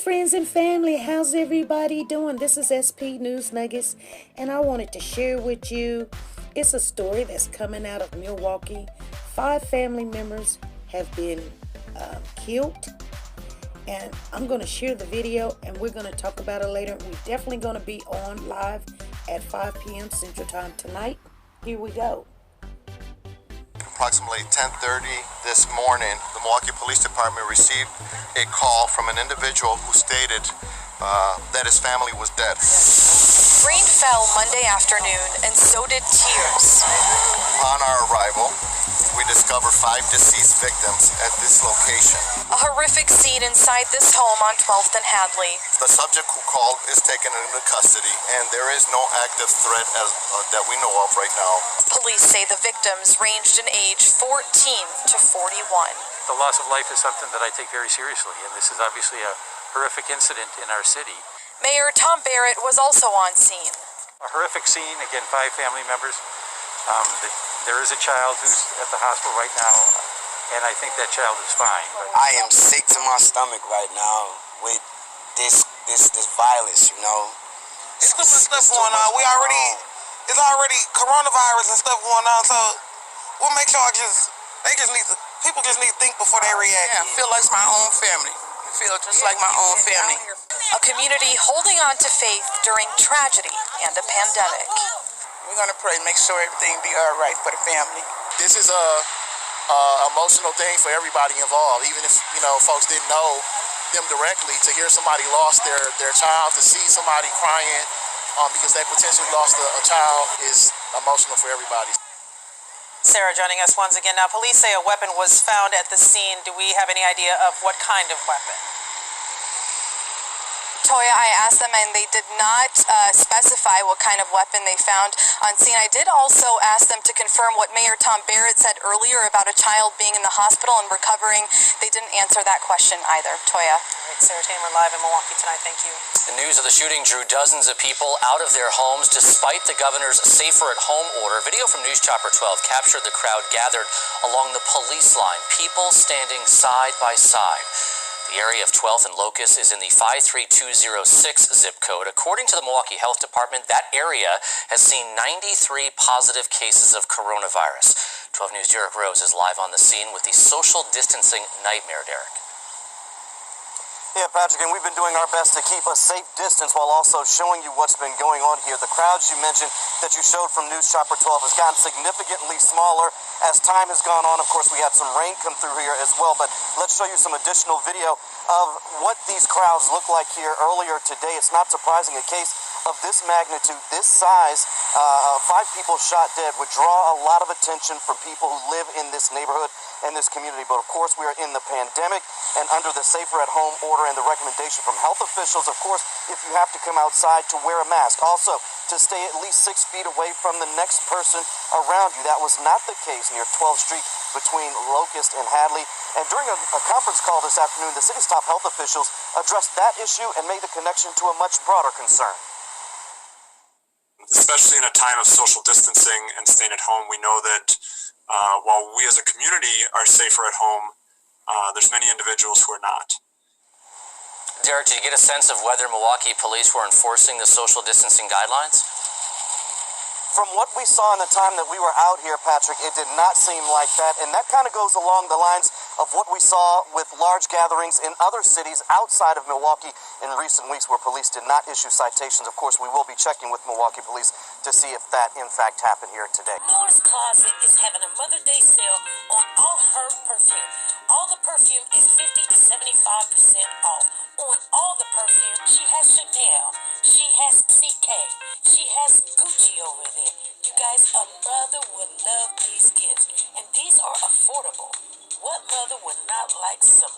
friends and family, how's everybody doing? This is SP News Nuggets, and I wanted to share with you. It's a story that's coming out of Milwaukee. 5 family members have been killed, and I'm going to share the video, and we're going to talk about it later. We're definitely going to be on live at 5 p.m. Central Time tonight. Here we go. Approximately 10:30 this morning, the Milwaukee Police Department received a call from an individual who stated that his family was dead. Rain fell Monday afternoon, and so did tears. Upon our arrival, we discovered 5 deceased victims at this location. A horrific scene inside this home on 12th and Hadley. The subject who called is taken into custody, and there is no active threat that we know of right now. Police say the victims ranged in age 14 to 41. The loss of life is something that I take very seriously, and this is obviously a horrific incident in our city. Mayor Tom Barrett was also on scene. A horrific scene, again, 5 family members. There is a child who's at the hospital right now, and I think that child is fine. I am sick to my stomach right now with this violence, you know. It's too much stuff going on. It's already coronavirus and stuff going on, so what makes y'all people just need to think before they react. Yeah, I feel like it's my own family. I feel just like my own family. A community holding on to faith during tragedy and a pandemic. We're going to pray, make sure everything be all right for the family. This is a emotional thing for everybody involved. Even if, folks didn't know them directly, to hear somebody lost their child, to see somebody crying because they potentially lost a child is emotional for everybody. Sarah joining us once again. Now, police say a weapon was found at the scene. Do we have any idea of what kind of weapon? Toya, I asked them, and they did not specify what kind of weapon they found on scene. I did also ask them to confirm what Mayor Tom Barrett said earlier about a child being in the hospital and recovering. They didn't answer that question either. Toya. All right, Sarah Taylor, we're live in Milwaukee tonight. Thank you. The news of the shooting drew dozens of people out of their homes despite the governor's safer-at-home order. Video from News Chopper 12 captured the crowd gathered along the police line, people standing side by side. The area of 12th and Locust is in the 53206 zip code. According to the Milwaukee Health Department, that area has seen 93 positive cases of coronavirus. 12 News' Derek Rose is live on the scene with the social distancing nightmare, Derek. Yeah, Patrick, and we've been doing our best to keep a safe distance while also showing you what's been going on here. The crowds you mentioned that you showed from News Chopper 12 has gotten significantly smaller as time has gone on. Of course, we had some rain come through here as well, but let's show you some additional video of what these crowds look like here earlier today. It's not surprising a case of this magnitude, this size, 5 people shot dead would draw a lot of attention from people who live in this neighborhood and this community. But of course, we are in the pandemic and under the safer at home order and the recommendation from health officials, of course, if you have to come outside, to wear a mask. Also, to stay at least 6 feet away from the next person around you. That was not the case near 12th Street between Locust and Hadley. And during a conference call this afternoon, the city's top health officials addressed that issue and made the connection to a much broader concern. Especially in a time of social distancing and staying at home, we know that while we as a community are safer at home, there's many individuals who are not. Derek, did you get a sense of whether Milwaukee police were enforcing the social distancing guidelines? From what we saw in the time that we were out here, Patrick, it did not seem like that. And that kind of goes along the lines of what we saw with large gatherings in other cities outside of Milwaukee in recent weeks where police did not issue citations. Of course, we will be checking with Milwaukee police to see if that, in fact, happened here today. Nora's Closet is having a Mother's Day sale on all her perfume. All the perfume is 50 to 75% off. On all the perfume, she has Chanel, she has CK, she has Gucci over there. You guys, a mother would love these gifts, and these are affordable. What mother would not like some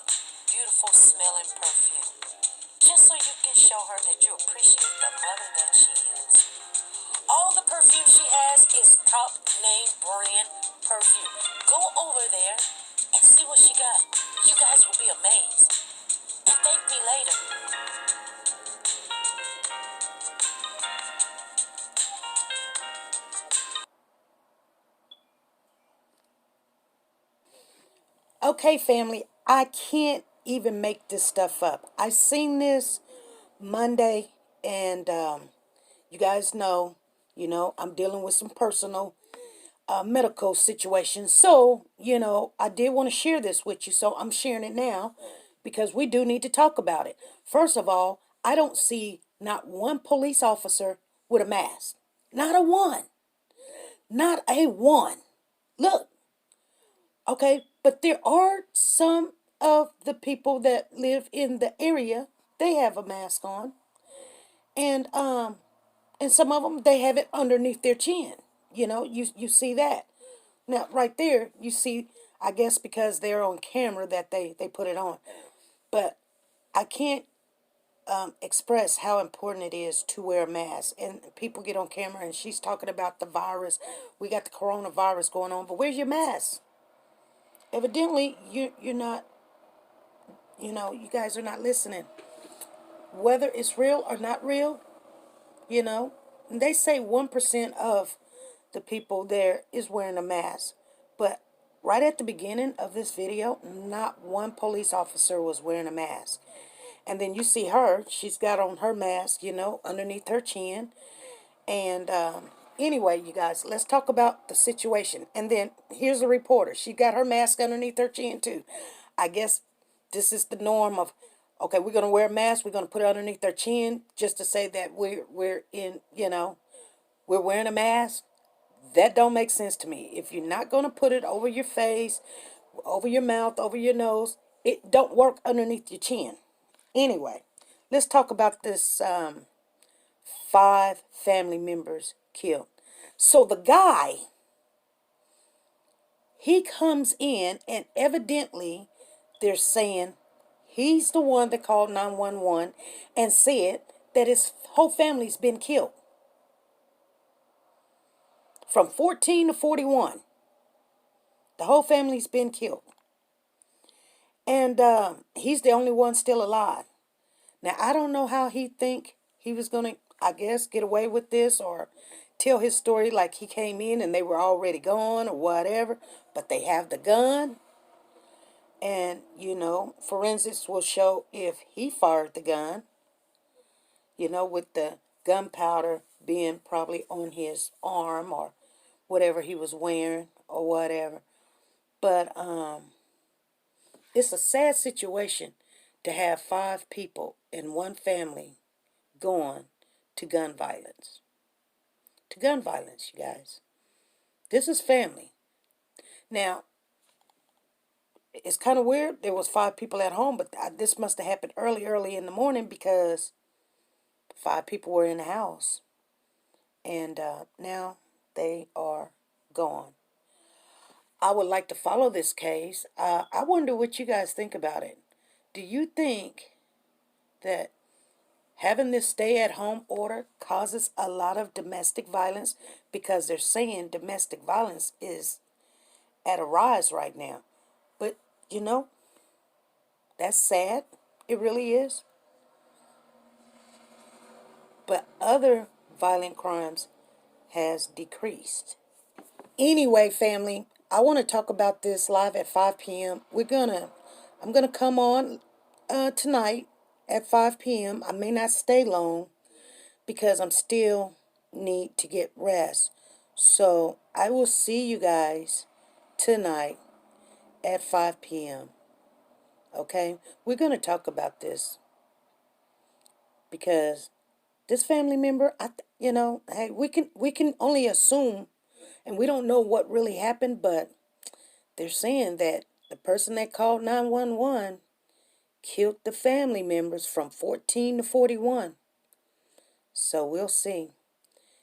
beautiful smelling perfume? Just so you can show her that you appreciate the mother that she is. All the perfume she has is top name brand perfume. Go over there and see what she got. You guys will be amazed. And thank me later. Okay, family, I can't even make this stuff up. I seen this Monday, and you guys know, I'm dealing with some personal medical situations. So, I did want to share this with you, so I'm sharing it now because we do need to talk about it. First of all, I don't see not one police officer with a mask. Not a one. Not a one. Look, okay, but there are some of the people that live in the area, they have a mask on. And some of them, they have it underneath their chin. You see that. Now, right there, you see, I guess because they're on camera that they put it on. But I can't express how important it is to wear a mask. And people get on camera and she's talking about the virus. We got the coronavirus going on, but where's your mask? Evidently, you're not, you guys are not listening. Whether it's real or not real, they say 1% of the people there is wearing a mask. But right at the beginning of this video, not one police officer was wearing a mask. And then you see her, she's got on her mask, underneath her chin. And anyway, you guys, let's talk about the situation. And then here's the reporter. She got her mask underneath her chin too. I guess this is the norm of, okay, we're going to wear a mask. We're going to put it underneath our chin just to say that we're in, we're wearing a mask. That don't make sense to me. If you're not going to put it over your face, over your mouth, over your nose, it don't work underneath your chin. Anyway, let's talk about this 5 family members killed. So the guy, he comes in and evidently they're saying he's the one that called 911 and said that his whole family's been killed. From 14 to 41. The whole family's been killed. And he's the only one still alive. Now, I don't know how he think he was going to, I guess, get away with this or tell his story like he came in and they were already gone or whatever. But they have the gun. And, forensics will show if he fired the gun, with the gunpowder being probably on his arm or whatever he was wearing or whatever. But it's a sad situation to have 5 people in one family going to gun violence. To gun violence, you guys. This is family. Now, it's kind of weird. There was 5 people at home, but this must have happened early in the morning because 5 people were in the house. And now they are gone. I would like to follow this case. I wonder what you guys think about it. Do you think that having this stay-at-home order causes a lot of domestic violence? Because they're saying domestic violence is at a rise right now. But, that's sad. It really is. But other violent crimes has decreased. Anyway, family, I want to talk about this live at 5 p.m. I'm gonna come on tonight at 5 p.m. I may not stay long because I'm still need to get rest. So I will see you guys tonight at 5 p.m. Okay? We're gonna talk about this because this family member, hey, we can only assume, and we don't know what really happened, but they're saying that the person that called 911 killed the family members from 14 to 41. So we'll see.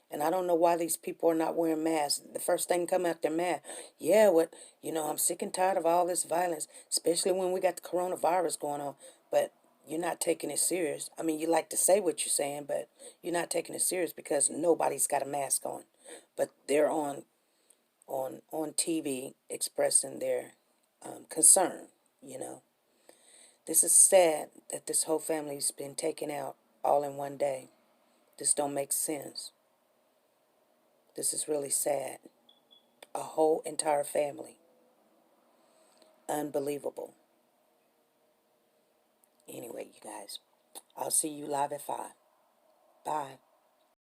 And I don't know why these people are not wearing masks. The first thing come out their mouth, yeah, I'm sick and tired of all this violence, especially when we got the coronavirus going on. But you're not taking it serious. I mean, you like to say what you're saying, but you're not taking it serious because nobody's got a mask on. But they're on TV expressing their concern, This is sad that this whole family's been taken out all in one day. This don't make sense. This is really sad. A whole entire family. Unbelievable. Anyway, you guys, I'll see you live at 5. Bye.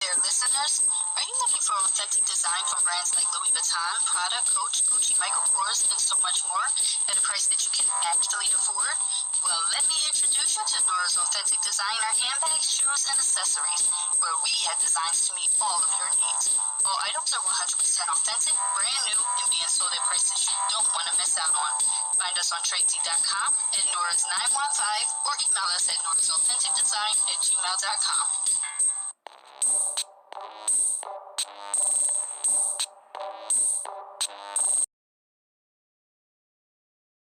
Dear listeners, are you looking for authentic design from brands like Louis Vuitton, Prada, Coach, Gucci, Michael Kors, and so much more at a price that you can actually afford? Well, let me introduce you to Nora's Authentic Designer handbags, shoes, and accessories, where we have designs to meet all of your needs. All items are 100% authentic, brand new, and being sold at prices you don't want to miss out on. Find us on Tradesy.com, at Nora's 915, or email us at norasauthenticdesign@gmail.com.